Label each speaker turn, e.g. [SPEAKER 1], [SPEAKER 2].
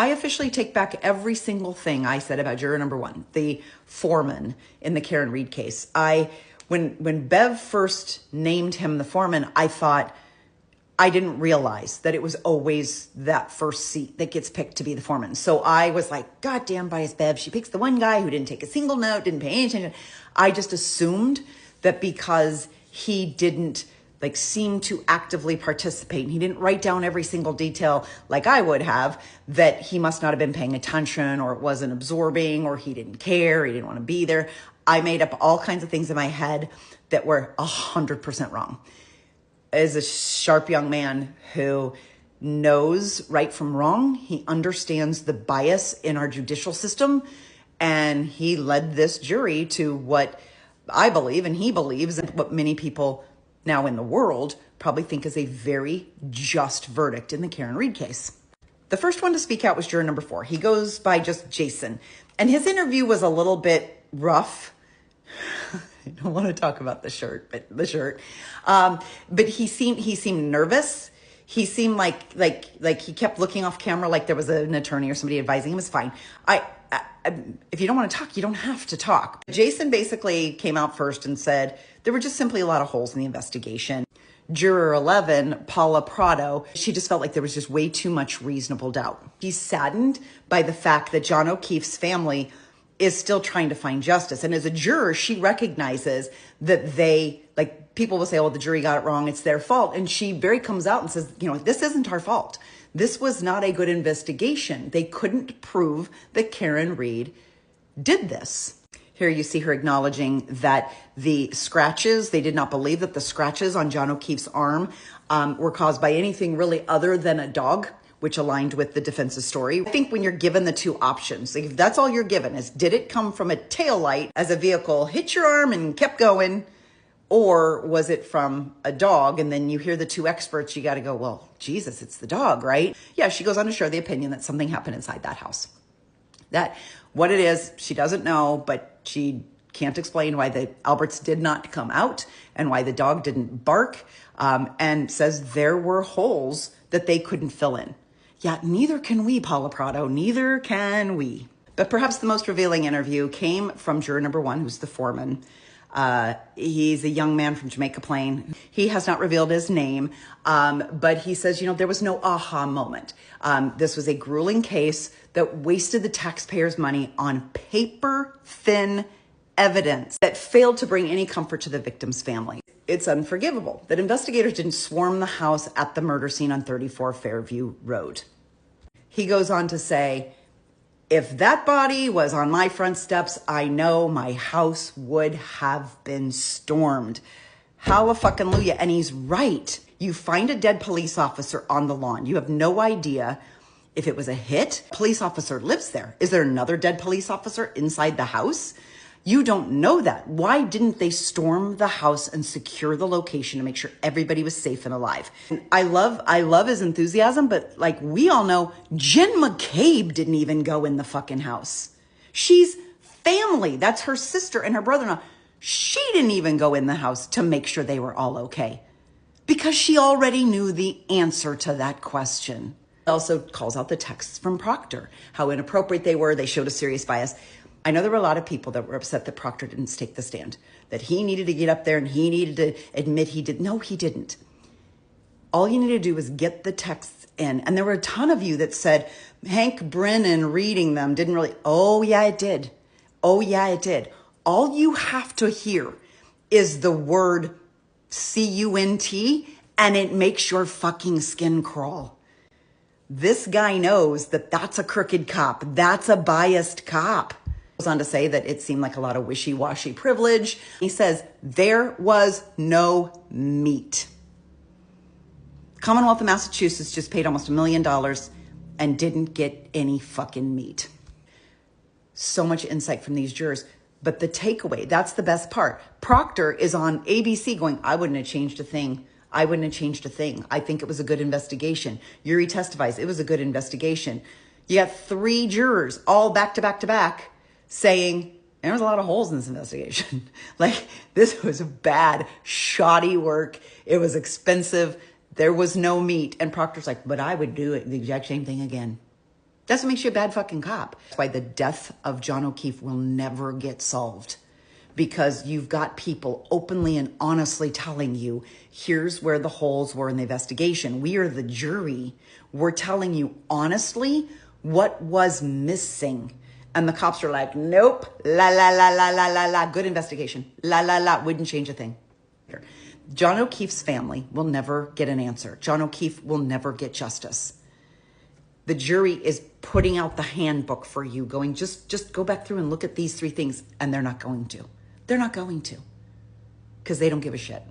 [SPEAKER 1] I officially take back every single thing I said about juror number one, the foreman in the Karen Read case. When Bev first named him the foreman, I thought, I didn't realize that it was always that first seat that gets picked to be the foreman. So I was like, goddamn biased Bev. She picks the one guy who didn't take a single note, didn't pay any attention. I just assumed that because he didn't seem to actively participate and he didn't write down every single detail like I would have, that he must not have been paying attention, or it wasn't absorbing, or he didn't care, he didn't want to be there. I made up all kinds of things in my head that were 100% wrong. As a sharp young man who knows right from wrong, he understands the bias in our judicial system, and he led this jury to what I believe, and he believes, and what many people now in the world probably think is a very just verdict in the Karen Read case. The first one to speak out was juror number 4. He goes by just Jason, and his interview was a little bit rough. I don't want to talk about the shirt. But he seemed nervous. He seemed like he kept looking off camera, like there was an attorney or somebody advising him. It's fine. If you don't want to talk, you don't have to talk. Jason basically came out first and said there were just simply a lot of holes in the investigation. Juror 11, Paula Prado, she just felt like there was just way too much reasonable doubt. She's saddened by the fact that John O'Keefe's family is still trying to find justice. And as a juror, she recognizes that people will say, oh, the jury got it wrong, it's their fault. And she very comes out and says, this isn't our fault. This was not a good investigation. They couldn't prove that Karen Read did this. Here you see her acknowledging that the scratches, they did not believe that the scratches on John O'Keefe's arm were caused by anything really other than a dog, which aligned with the defense's story. I think when you're given the two options, if that's all you're given is, did it come from a taillight as a vehicle hit your arm and kept going, or was it from a dog? And then you hear the two experts, you got to go, well, Jesus, it's the dog, right? Yeah, she goes on to share the opinion that something happened inside that house. That what it is, she doesn't know, but she can't explain why the Alberts did not come out and why the dog didn't bark, and says there were holes that they couldn't fill in. Yeah, neither can we, Paula Prado, neither can we. But perhaps the most revealing interview came from juror number 1, who's the foreman. He's a young man from Jamaica Plain. He has not revealed his name, but he says, there was no aha moment. This was a grueling case that wasted the taxpayers' money on paper-thin evidence that failed to bring any comfort to the victim's family. It's unforgivable that investigators didn't swarm the house at the murder scene on 34 Fairview Road. He goes on to say, if that body was on my front steps, I know my house would have been stormed. Hallelujah. And he's right. You find a dead police officer on the lawn. You have no idea if it was a hit. Police officer lives there. Is there another dead police officer inside the house? You don't know that. Why didn't they storm the house and secure the location to make sure everybody was safe and alive? And I love his enthusiasm, but we all know, Jen McCabe didn't even go in the fucking house. She's family. That's her sister and her brother-in-law. She didn't even go in the house to make sure they were all okay, because she already knew the answer to that question. Also calls out the texts from Proctor, how inappropriate they were. They showed a serious bias. I know there were a lot of people that were upset that Proctor didn't take the stand, that he needed to get up there and he needed to admit he did. No, he didn't. All you need to do was get the texts in. And there were a ton of you that said, Hank Brennan reading them didn't really. Oh, yeah, it did. Oh, yeah, it did. All you have to hear is the word CUNT, and it makes your fucking skin crawl. This guy knows that that's a crooked cop. That's a biased cop. Goes on to say that it seemed like a lot of wishy-washy privilege. He says there was no meat. Commonwealth of Massachusetts just paid almost $1 million and didn't get any fucking meat. So much insight from these jurors. But the takeaway, that's the best part. Proctor is on ABC going, I wouldn't have changed a thing. I wouldn't have changed a thing. I think it was a good investigation. Yuri testifies, it was a good investigation. You got 3 jurors all back to back to back saying there was a lot of holes in this investigation. This was bad, shoddy work. It was expensive. There was no meat. And Proctor's like, but I would do it the exact same thing again. That's what makes you a bad fucking cop. That's why the death of John O'Keefe will never get solved, because you've got people openly and honestly telling you, here's where the holes were in the investigation. We are the jury. We're telling you honestly what was missing. And the cops are like, nope, la, la, la, la, la, la, la, good investigation. La, la, la, wouldn't change a thing. John O'Keefe's family will never get an answer. John O'Keefe will never get justice. The jury is putting out the handbook for you, going, just go back through and look at these 3 things. And they're not going to. They're not going to, because they don't give a shit.